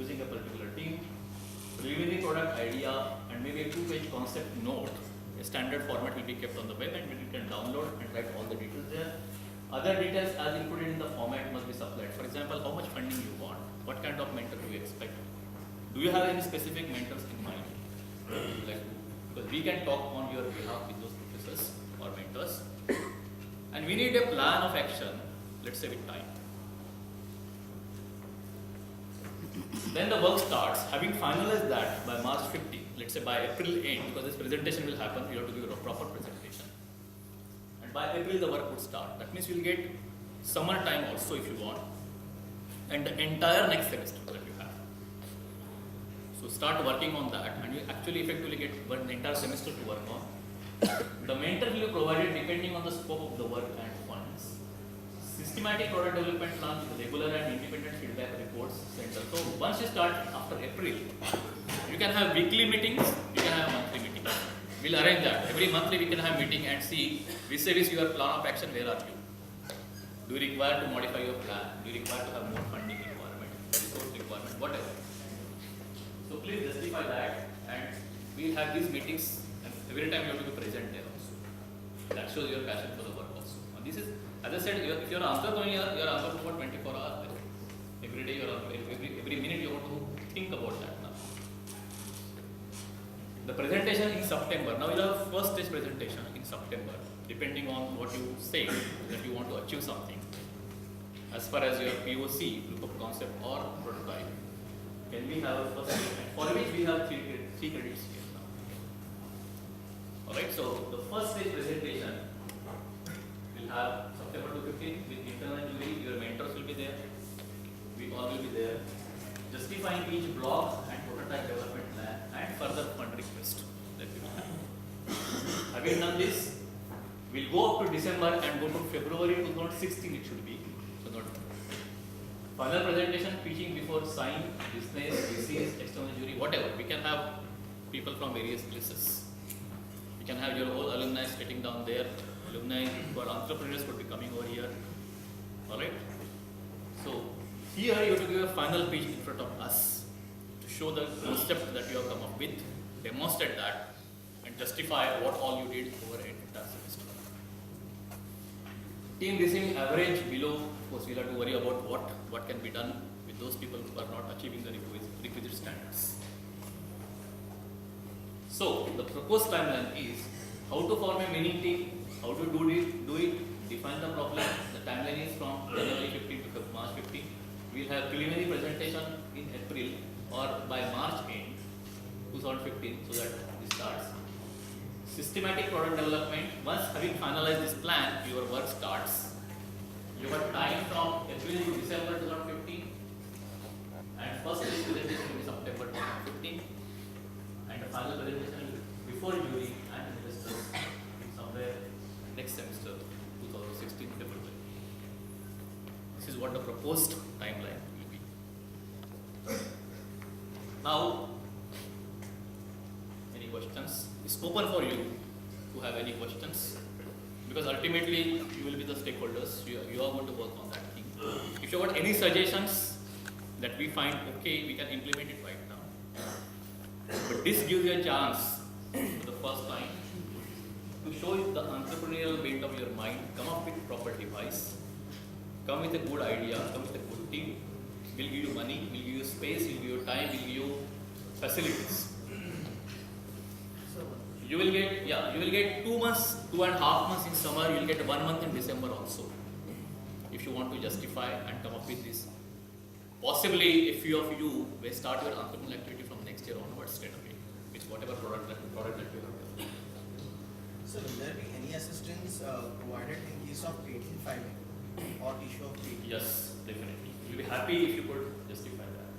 using a particular team, preliminary product idea, and maybe a 2-page concept note. A standard format will be kept on the web and you can download and write all the details there. Other details as included in the format must be supplied. For example, how much funding you want, what kind of mentor do you expect? Do you have any specific mentors in mind? Because we can talk on your behalf with those professors or mentors. And we need a plan of action, let's say with time. Then the work starts. Having finalized that by March 15, let's say by April end, because this presentation will happen, you have to give a proper presentation. And by April the work would start. That means you'll get summer time also if you want, and the entire next semester that you have. So start working on that, and you actually effectively get the entire semester to work on. The mentor will be provided depending on the scope of the work and funds. Systematic product development plan with regular and independent feedback reports center. So once you start after April, you can have weekly meetings, you can have monthly meetings. We'll arrange that. Every monthly we can have meeting and see which is your plan of action, where are you? Do you require to modify your plan? Do you require to have more funding requirement, resource requirement, whatever? So please justify that, and we'll have these meetings, and every time you have to be present there also. That shows your passion for the work also. And this is, as I said, if you're an entrepreneur, you're an entrepreneur for 24 hours. Every day, every minute you want to think about that now. The presentation in September. Now you have first stage presentation in September, depending on what you say that you want to achieve something. As far as your POC, proof of concept or prototype, can we have a first stage, for which we have three credits here now. Alright, so the first stage presentation will have September to 15 with internal jury, your mentors will be there, we all will be there, justifying each block and prototype development plan and further fund request that we will have. Having done this, we'll go up to December and go to February 2016 it should be. So not final presentation, pitching before sign, business, VCs, external jury, whatever. We can have people from various places. You can have your whole alumni sitting down there. Alumni who are entrepreneurs could be coming over here. Alright? So here you have to give a final pitch in front of us to show the concept that you have come up with, demonstrate that, and justify what all you did over an entire semester. Team receiving average below, of course we'll have to worry about what can be done with those people who are not achieving the requisite standards. So the proposed timeline is how to form a winning team, how to do it, define the problem. The timeline is from January 15 to March 15. We'll have preliminary presentation in April or by March end 2015, so that this starts. Systematic product development. Once having finalized this plan, your work starts. You have time from April to December 2015, and first presentation will be September 2015, and the final presentation before jury and investors somewhere next semester 2016 February. This is what the proposed timeline will be. Now, any questions? It's open for you to have any questions, because ultimately you will be the stakeholders. You are going to work on that thing. If you got any suggestions that we find okay, we can implement it right now. But this gives you a chance for the first time to show the entrepreneurial bent of your mind, come up with proper device, come with a good idea, come with a good team. We'll give you money, we'll give you space, we'll give you time, we'll give you facilities. You will get 2 months, 2.5 months in summer, you will get 1 month in December also. If you want to justify and come up with this. Possibly a few of you may start your entrepreneurial activity from next year onwards straight away, with whatever product that you have developed. So will there be any assistance provided in case of patent filing or issue of patent? Yes, definitely. We'll be happy if you could justify that.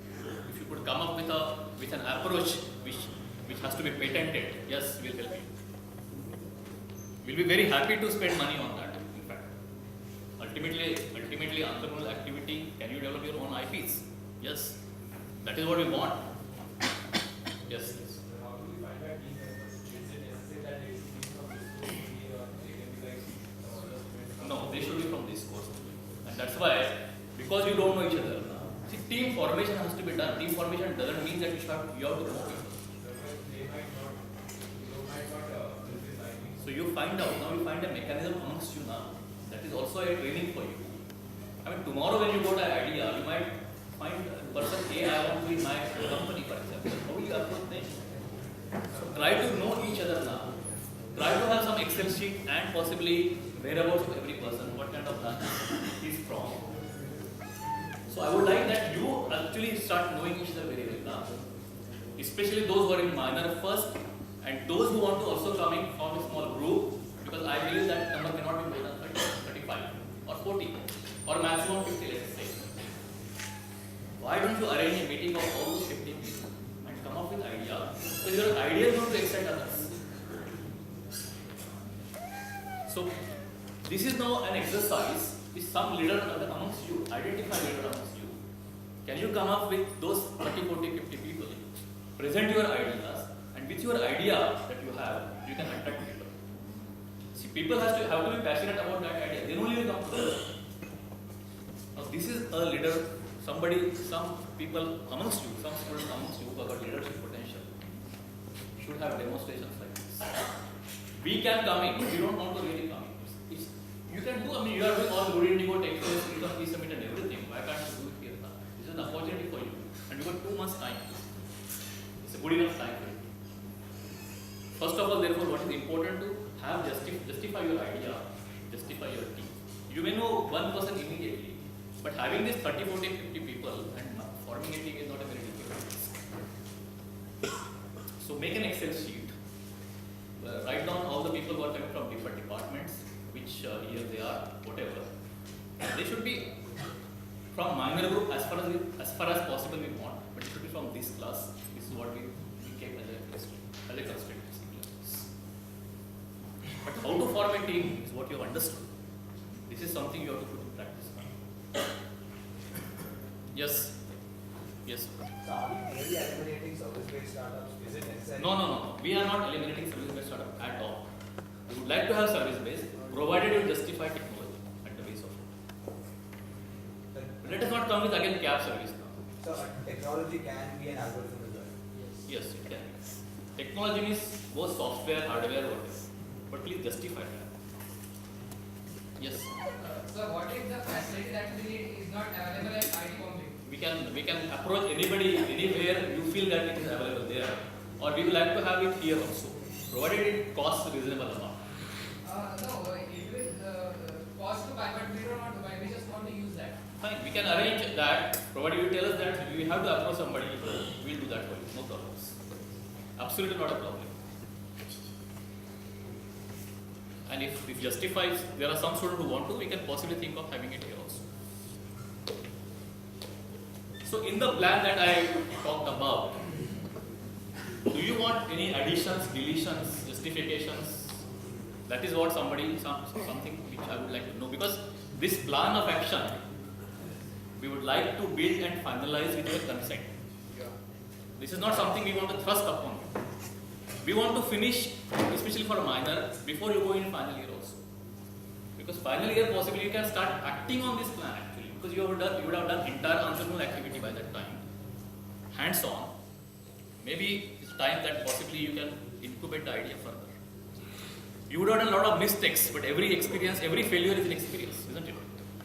If you could come up with an approach which has to be patented, yes, we'll help you. We'll be very happy to spend money on that, in fact. Ultimately entrepreneurial activity, can you develop your own IPs? Yes. That is what we want. Yes. How do we find that team members? Is it necessary that they should be from this course only, or they can be like other students? No, they should be from this course only. And that's why, because you don't know each other, see, team formation formation has to be done. Team formation doesn't mean that you have to know people. They might not, fulfill ideas. So you find out, now you find a mechanism amongst you now. That is also a training for you. I mean, tomorrow when you go to an idea, you might find person A, I want to be in my company, for example. How will you approach them? So try to know each other now. Try to have some Excel sheet and possibly whereabouts of every person, what kind of branch is from. So I would like that you actually start knowing each other very well now. Especially those who are in minor first and those who want to also come in from a small group, because I believe that number cannot be more than 30, 35 or 40 or maximum 50, let's say. Why don't you arrange a meeting of all those 50 people and come up with idea? So your idea is going to excite others. So this is now an exercise with some leader amongst you, identify leader amongst you. Can you come up with those 30, 40, 50 people, present your ideas, and with your idea that you have, you can attract people. See, people have to be passionate about that idea, then only you come to it. Now this is a leader, somebody, some people amongst you, some students amongst you who have got leadership potential should have demonstrations like this. We can come in, but we don't want to really come in. You can do, I mean, you are doing all good Indigo, Texas, Income, E-Summit and everything. Why can't you do it here now? This is an opportunity for you. And you got 2 months time. It's a good enough time for you. First of all, therefore, what is important to have justify your idea, justify your team. You may know one person immediately, but having this 30, 40, 50 people and forming a team is not a very difficult task. So make an Excel sheet. Write down all the people who are coming from different departments, which year they are, whatever. They should be from minor group as far as possible we want, but it should be from this class. This is what we kept as a constraint. But how to form a team is what you have understood. This is something you have to put in practice now. Yes. Yes. So are we really eliminating service-based startups? Is it necessary? No. We are not eliminating service-based startup at all. We would like to have service-based, provided you justify technology at the base of it. But let us not come with again cab service now. So technology can be an algorithm as well? Yes, it can. Technology means both software, hardware, whatever. But please justify that. Yes. So what if the facility that we need is not available at IT Bombay? We can approach anybody, anywhere you feel that it is available there. Or we would like to have it here also, provided it costs a reasonable amount. No, it will cost to buy, but we don't want to buy, we just want to use that. Fine, we can arrange that, provided you tell us that we have to approach somebody, we'll do that for you, no problems. Absolutely not a problem. And if justifies, there are some students who want to, we can possibly think of having it here also. So in the plan that I talked about, do you want any additions, deletions, justifications? That is what something which I would like to know, because this plan of action, we would like to build and finalize with your consent. This is not something we want to thrust upon you. We want to finish, especially for minor, before you go in final year also. Because final year possibly you can start acting on this plan actually, because you would have done entire entrepreneurial activity by that time, hands-on. Maybe it's time that possibly you can incubate the idea further. You would have done a lot of mistakes, but every experience, every failure is an experience, isn't it?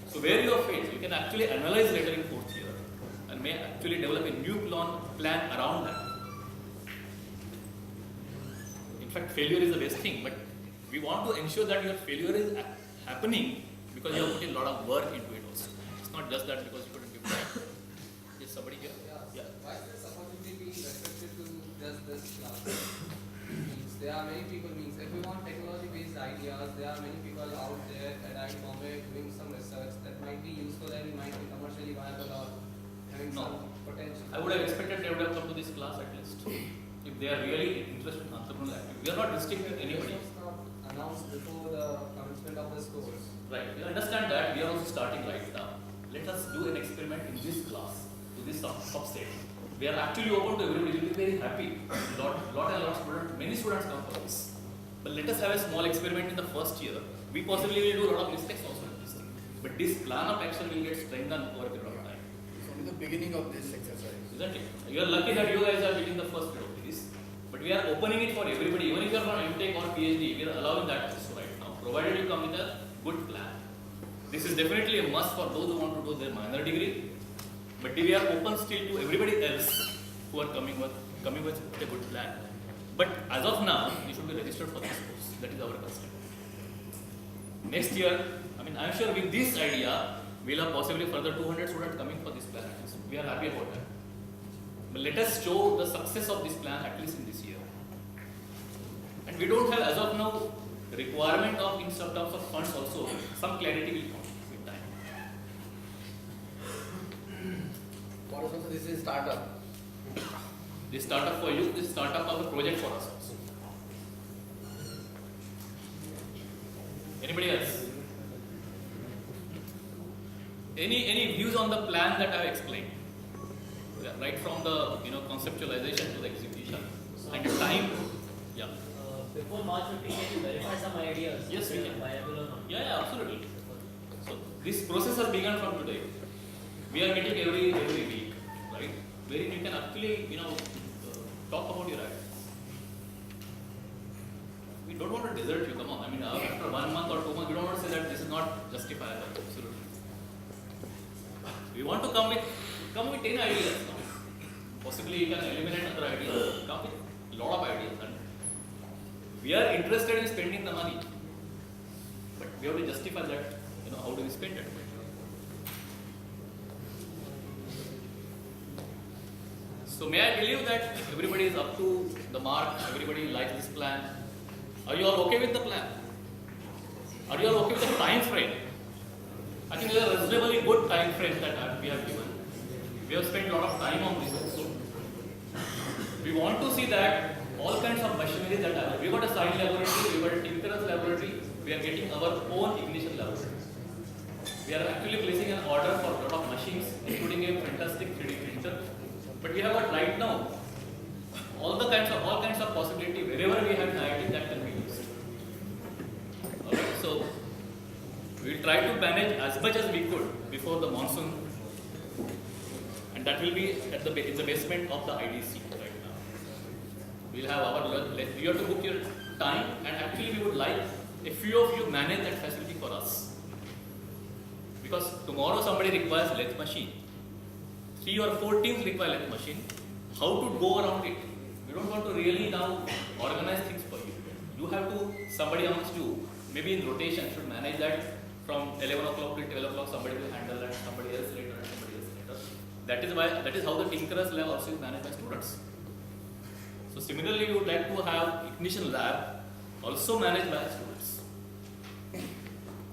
So where you have failed, you can actually analyze later in 4th year and may actually develop a new plan around that. In fact, failure is the best thing, but we want to ensure that your failure is happening because you have put in a lot of work into it also. It's not just that because you couldn't give time. Is somebody here? Yeah. Why is this opportunity being restricted to just this class? Means there are many people, means if we want technology-based ideas, there are many people out there at IIT Bombay doing some research that might be useful and might be commercially viable or having No. some potential. I would have expected they would have come to this class at least. If they are really interested in entrepreneurial activity. We are not restricting anybody. It was not announced before the commencement of this course. Right. We understand that. We are also starting right now. Let us do an experiment in this class, to this subset. We are actually open to everybody. We will be very happy. Lot of students, many students come for this. But let us have a small experiment in the first year. We possibly will do a lot of mistakes also in this thing. But this plan of action will get strengthened over a period of time. It's only the beginning of this exercise. Isn't it? You are lucky that you guys are getting the first bit of this. But we are opening it for everybody, even if you are from MTech or PhD, we are allowing that also right now, provided you come with a good plan. This is definitely a must for those who want to do their minor degree, but we are open still to everybody else who are coming with a good plan. But as of now, you should be registered for this course. That is our custom. Next year, I mean, I am sure with this idea, we will have possibly further 200 students coming for this plan. We are happy about that. But let us show the success of this plan at least in this year. And we don't have as of now requirement of in some terms of funds also. Some clarity will come with time. For us also this is startup. This startup for you, this startup of a project for us also. Anybody else? Any views on the plan that I have explained? Yeah, right from the conceptualization to the execution and time. Yeah. Before March 15, can you verify some ideas? Yes, we can. Viable or not? Yeah, absolutely. So this process has begun from today. We are meeting every week, right? Wherein you can actually talk about your ideas. We don't want to desert you. Come on. I mean, after 1 month or 2 months, we don't want to say that this is not justifiable. Absolutely. We want to come with 10 ideas. Possibly you can eliminate other ideas. Come with a lot of ideas. And we are interested in spending the money, but we have to justify that. How do we spend it? So may I believe that everybody is up to the mark. Everybody likes this plan. Are you all okay with the plan? Are you all okay with the time frame? I think there is a reasonably good time frame that we have given. We have spent a lot of time on this also. We want to see that all kinds of machinery that are there. We got a science laboratory, we got a Tinker's laboratory, we are getting our own ignition laboratory. We are actually placing an order for a lot of machines, including a fantastic 3D printer. But we have got right now all kinds of possibility wherever we have an IIT that can be used. Alright, so we will try to manage as much as we could before the monsoon, and that will be in the basement of the IDC right now. We will have you have to book your time, and actually we would like a few of you manage that facility for us. Because tomorrow somebody requires lathe machine. 3 or 4 teams require lathe machine. How to go around it? We don't want to really now organize things for you. You have to, somebody amongst you, maybe in rotation, should manage that from 11 o'clock to 12 o'clock, somebody will handle that, somebody else later, and somebody else later. That is how the Tinker's lab also is managed by students. So similarly, we would like to have ignition lab also managed by students.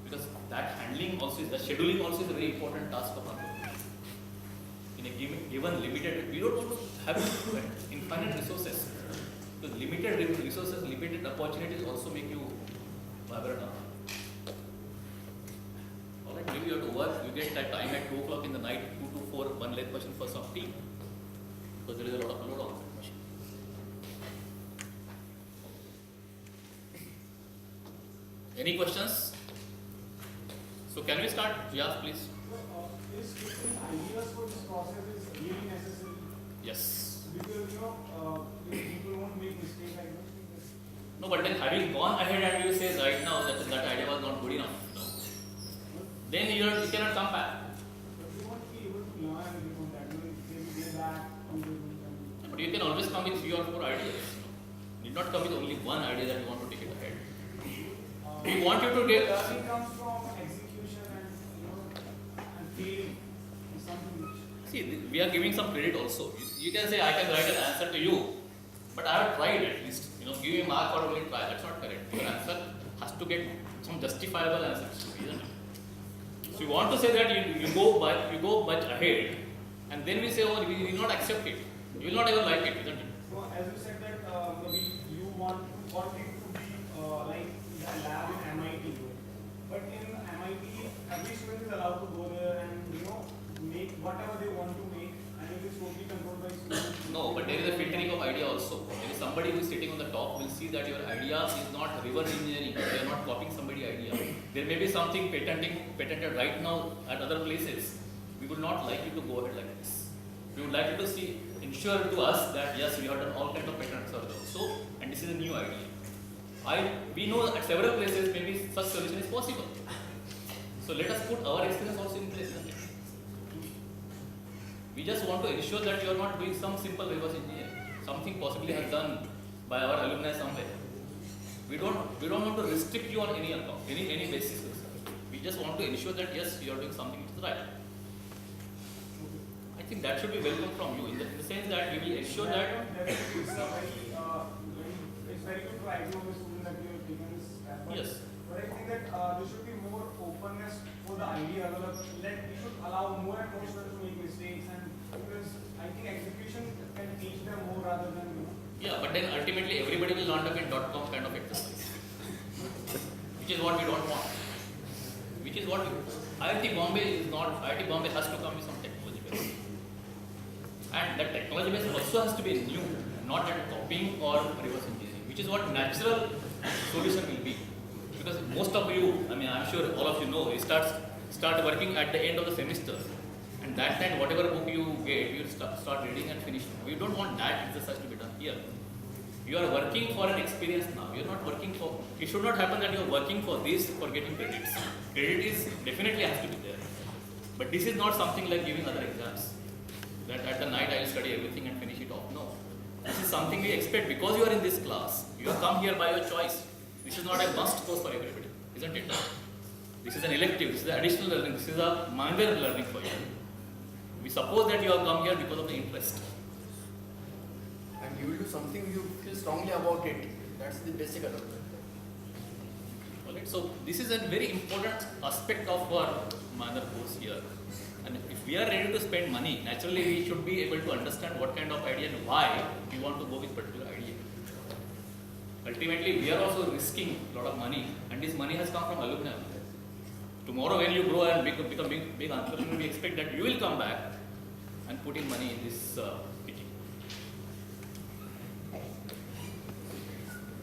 Because that handling also is, the scheduling also is a very important task of our work. In a given limited, we don't want to have infinite resources. Because limited resources, limited opportunities also make you vibrant. Alright, maybe you have to work, you get that time at 2 o'clock in the night, 2 to 4, 1 lathe machine for some team. Because there is a lot of load on that machine. Any questions? So can we start? Yes, please. Is getting ideas for this process is really necessary? Yes. Because people won't make mistakes like this. No, but then having gone ahead and you say right now that idea was not good enough, then you cannot come back. But we won't be able to learn from that. We will get back. But you can always come with 3 or 4 ideas. You need not come with only one idea that you want to take it ahead. We want you to get. Learning comes from execution and feeling. Something which. See, we are giving some credit also. You can say I can write an answer to you, but I have tried at least. Give me a mark or only try. That's not correct. Your answer has to get some justifiable answers, isn't it? So you want to say that you go much ahead, and then we say, oh, we will not accept it. You will not ever like it, isn't it? So as you said that maybe you want it to be like the lab in MIT, but in MIT every student is allowed to go there and make whatever they want to make, and it is totally controlled by students. No, but there is a filtering of idea also. There is somebody who is sitting on the top will see that your idea is not reverse engineering. You are not copying somebody's idea. There may be something patented right now at other places. we would not like you to go ahead like this. We would like you to ensure to us that yes, we have done all kinds of pattern research also, and this is a new idea. We know at several places maybe such solution is possible. So let us put our experience also in place. Isn't it? We just want to ensure that you are not doing some simple reverse engineering, something possibly has done by our alumni somewhere. We don't want to restrict you on any account, any basis. We just want to ensure that yes, you are doing something which is right. I think that should be welcome from you in the sense that we will ensure that. It's very good to idea of the student that you have taken this step. Yes. But I think that there should be more openness for the idea. We should allow more and more students to make mistakes, and because I think execution can teach them more rather than Yeah, but then ultimately everybody will land up in .com kind of exercise, which is what we don't want. Which is what IIT Bombay is not. IIT Bombay has to come with some technology base, and that technology base also has to be new, not that copying or reverse engineering, which is what natural solution will be. Because most of you, I'm sure all of you know, you start working at the end of the semester, and that time whatever book you get, you start reading and finishing. We don't want that exercise to be done here. You are working for an experience now. You are not working for. It should not happen that you are working for this for getting credits. Credit is definitely has to be there, but this is not something like giving other exams. That at the night I will study everything and finish it off. No, this is something we expect because you are in this class. You have come here by your choice. This is not a must course for everybody, isn't it? This is an elective. This is an additional learning. This is a minor learning for you. We suppose that you have come here because of the interest. And you will do something you feel strongly about it. That's the basic adoption. Alright, so this is a very important aspect of our minor course here. And if we are ready to spend money, naturally we should be able to understand what kind of idea and why we want to go with particular idea. Ultimately, we are also risking a lot of money, and this money has come from alumni. Tomorrow, when you grow and become big entrepreneur, we expect that you will come back and put in money in this kitty.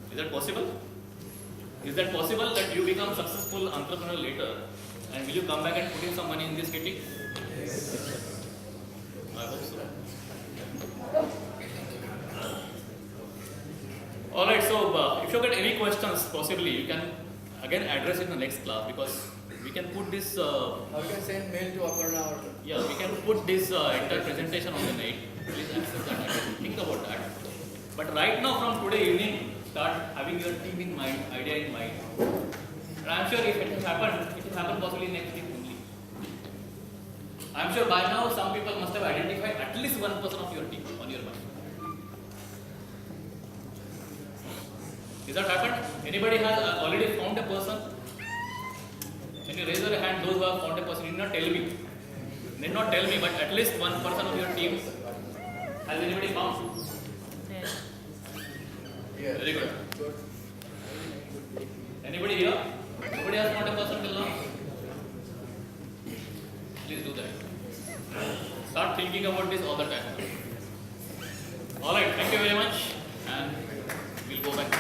Is that possible? Is that possible that you become successful entrepreneur later, and will you come back and put in some money in this kitty? Yes. I hope so. Alright, so if you get any questions, possibly you can again address it in the next class, because we can put this. Or you can send mail to Aparna or. Yeah, we can put this entire presentation on the net. Please access that. Think about that. But right now, from today evening, start having your team in mind, idea in mind. And I'm sure if it will happen possibly next week only. I'm sure by now some people must have identified at least one person of your team on your mind. Is that happened? Anybody has already found a person? Can you raise your hand, those who have found a person? You need not tell me. Need not tell me, but at least one person of your team. Has anybody found? Yeah. Very good. Anybody here? Nobody has found a person till now? Please do that. Start thinking about this all the time. Alright, thank you very much. And we'll go back.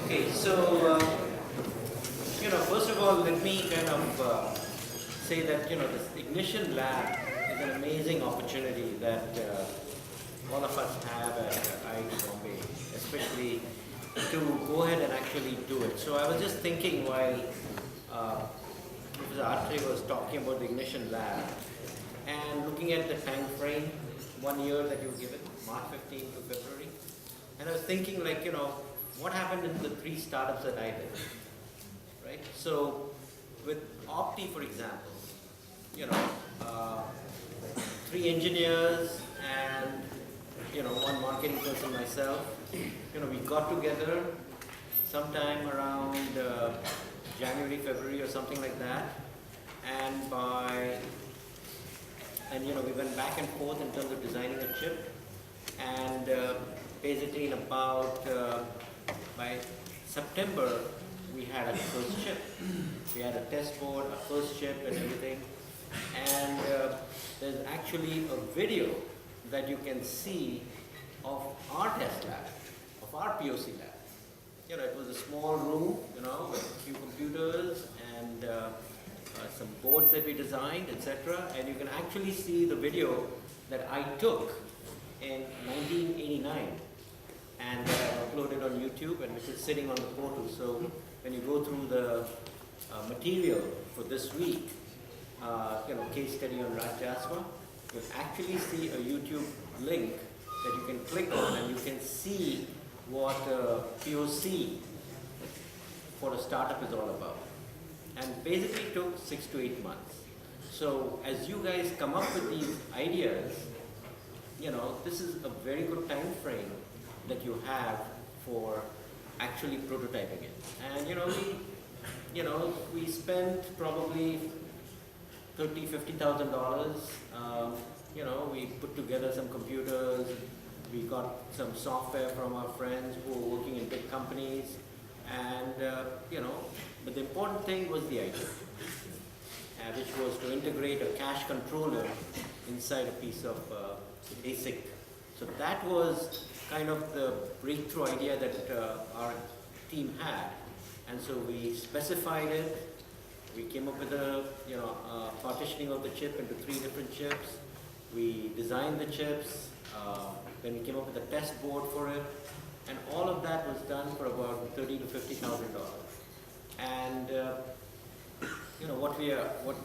Okay, so first of all, let me kind of say that this Ignition Lab is an amazing opportunity that all of us have at IIT Bombay, especially to go ahead and actually do it. So I was just thinking while Professor Atre was talking about the Ignition Lab, and looking at the time frame, 1 year that you were given, March 15 to February, and I was thinking like, what happened in the 3 startups that I did, right? So with Opti, for example, 3 engineers and, 1 marketing person, myself, we got together sometime around January, February or something like that, and we went back and forth in terms of designing a chip, and basically in about by September we had a first chip. We had a test board, a first chip and everything, and there's actually a video that you can see of our test lab, of our POC lab. It was a small room, with a few computers and some boards that we designed, etc. And you can actually see the video that I took in 1989 and that I uploaded on YouTube, and which is sitting on the portal. So when you go through the material for this week, case study on Raj Jaswa, you'll actually see a YouTube link that you can click on, and you can see what POC for a startup is all about. And basically took 6 to 8 months. So as you guys come up with these ideas, this is a very good time frame that you have for actually prototyping it. And we spent probably $50,000. We put together some computers. We got some software from our friends who were working in big companies, and but the important thing was the idea, which was to integrate a cache controller inside a piece of ASIC. So that was kind of the breakthrough idea that our team had, and so we specified it. We came up with a partitioning of the chip into 3 different chips. We designed the chips. Then we came up with a test board for it, and all of that was done for about $30,000 to $50,000. And what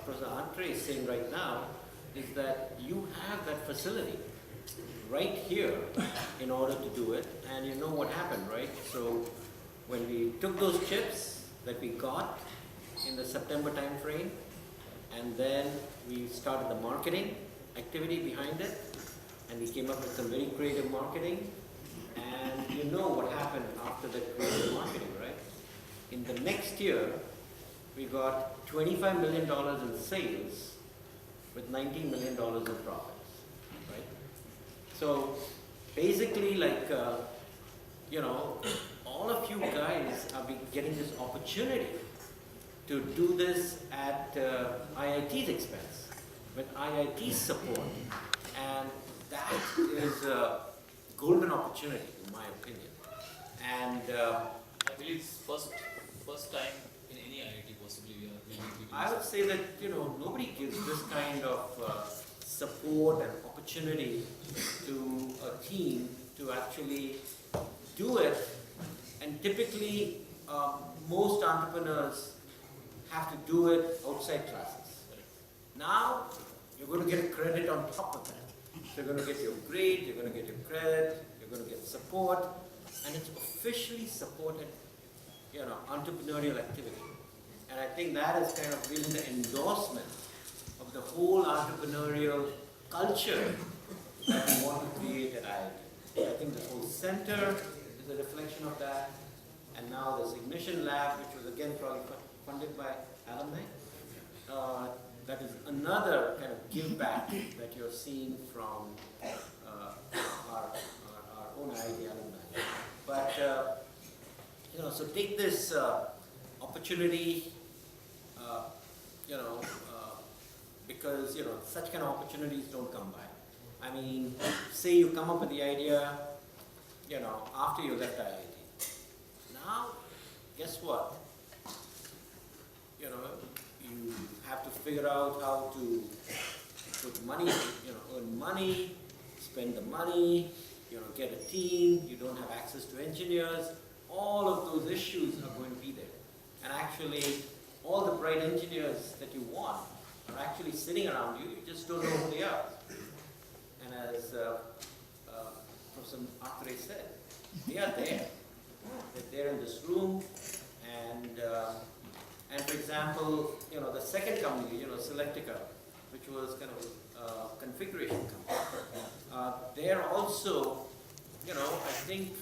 Professor Andre is saying right now is that you have that facility right here in order to do it, and you know what happened, right? So when we took those chips that we got in the September time frame, and then we started the marketing activity behind it, and we came up with some very creative marketing, and you know what happened after the creative marketing, right? In the next year, we got $25 million in sales with $19 million in profits, right? So basically, all of you guys are getting this opportunity to do this at IIT's expense, with IIT's support, and that is a golden opportunity, in my opinion. And I believe it's first time in any IIT possibly we are doing I would say that nobody gives this kind of support and opportunity to a team to actually do it. And typically, most entrepreneurs have to do it outside classes. Now, you're going to get a credit on top of that. So you're going to get your grade, you're going to get your credit, you're going to get support, and it's officially supported, entrepreneurial activity. And I think that is kind of really the endorsement of the whole entrepreneurial culture that we want to create at IIT. I think the whole center is a reflection of that. And now this Ignition Lab, which was again probably funded by alumni, that is another kind of give back that you're seeing from our own IIT alumni. But, so take this opportunity, because, such kind of opportunities don't come by. I mean, say you come up with the idea, after you left IIT. Now, guess what? You have to figure out how to put money, earn money, spend the money, get a team, you don't have access to engineers. All of those issues are going to be there. And actually, all the bright engineers that you want are actually sitting around you, you just don't know who they are. And as Professor Athre said, they are there. They're in this room, and for example, the second company, Selectica, which was kind of a configuration company, they're also, I think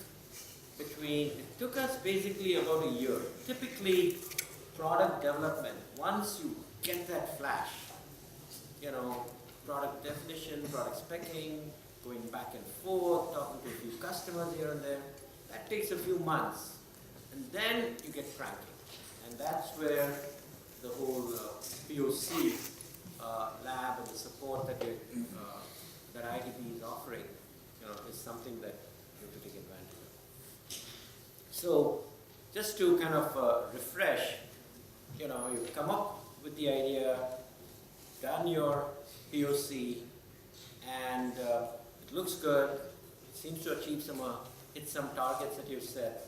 it took us basically about a year. Typically, product development, once you get that flash, product definition, product specking, going back and forth, talking to a few customers here and there, that takes a few months. And then you get cranking. And that's where the whole POC lab and the support that IDP is offering, is something that you have to take advantage of. So, just to kind of refresh, you've come up with the idea, done your POC, and it looks good, it seems to achieve hit some targets that you've set.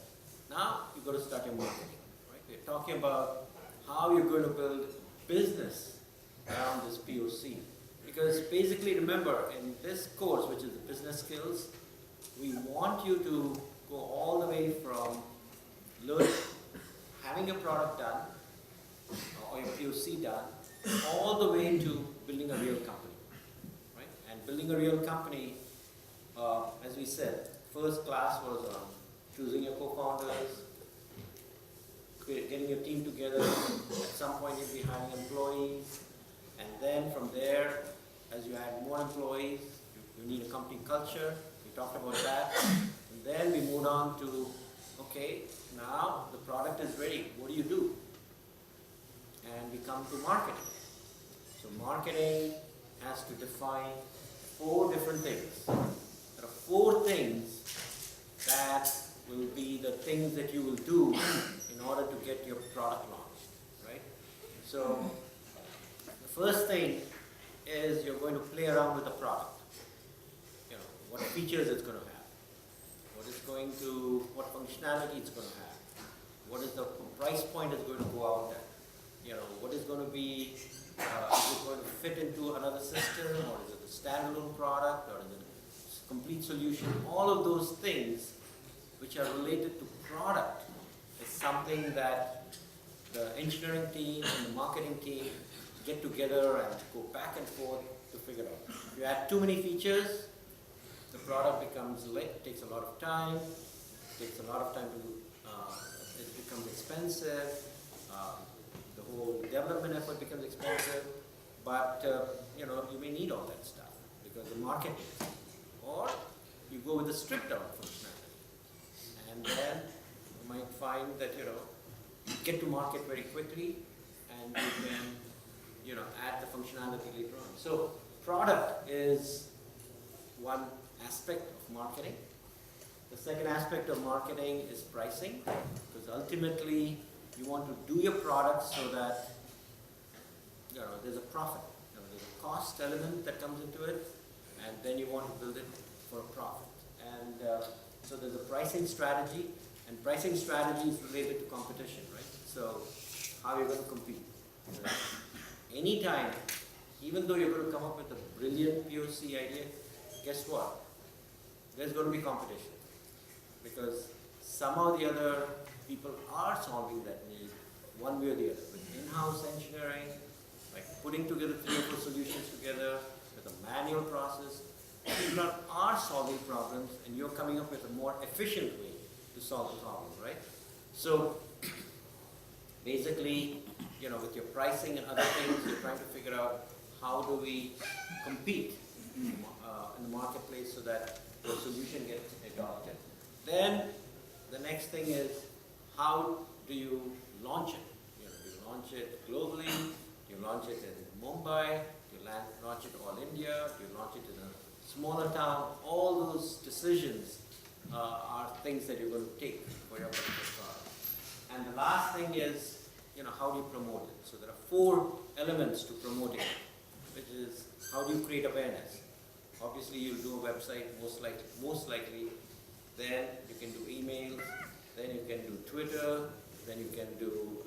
Now, you've got to start your marketing, right? We're talking about how you're going to build business around this POC. Because basically, remember, in this course, which is the business skills, we want you to go all the way from having your product done, or your POC done, all the way to building a real company, right? And building a real company, as we said, first class was on choosing your co-founders, getting your team together. At some point, you'll be hiring employees, and then from there, as you add more employees, you need a company culture. We talked about that, and then we moved on to, okay, now the product is ready. What do you do? And we come to marketing. So marketing has to define 4 different things. There are 4 things that will be the things that you will do in order to get your product launched, right? So the first thing is you're going to play around with the product. What features it's going to have, what functionality it's going to have, what is the price point it's going to go out at, what is going to be, is it going to fit into another system, or is it a standalone product, or is it a complete solution? All of those things which are related to product is something that the engineering team and the marketing team get together and go back and forth to figure out. If you add too many features, the product becomes late, takes a lot of time, it becomes expensive, the whole development effort becomes expensive, but you may need all that stuff because the market is. Or you go with a stripped down functionality, and then you might find that you get to market very quickly, and you can add the functionality later on. So product is one aspect of marketing. The second aspect of marketing is pricing, because ultimately you want to do your product so that there's a profit. There's a cost element that comes into it, and then you want to build it for a profit. And so there's a pricing strategy, and pricing strategy is related to competition, right? So how you're going to compete. Anytime, even though you're going to come up with a brilliant POC idea, guess what? There's going to be competition, because somehow or the other people are solving that need one way or the other, with in-house engineering, like putting together 3 or 4 solutions together with a manual process. People are solving problems, and you're coming up with a more efficient way to solve the problem, right? So basically, with your pricing and other things, you're trying to figure out how do we compete in the marketplace so that the solution gets adopted. Then the next thing is, how do you launch it? Do you launch it globally? Do you launch it in Mumbai? Do you launch it all India? Do you launch it in a smaller town? All those decisions are things that you're going to take for your particular product. And the last thing is, how do you promote it? So there are 4 elements to promoting it, which is how do you create awareness? Obviously, you'll do a website most likely. Then you can do emails. Then you can do Twitter. Then you can do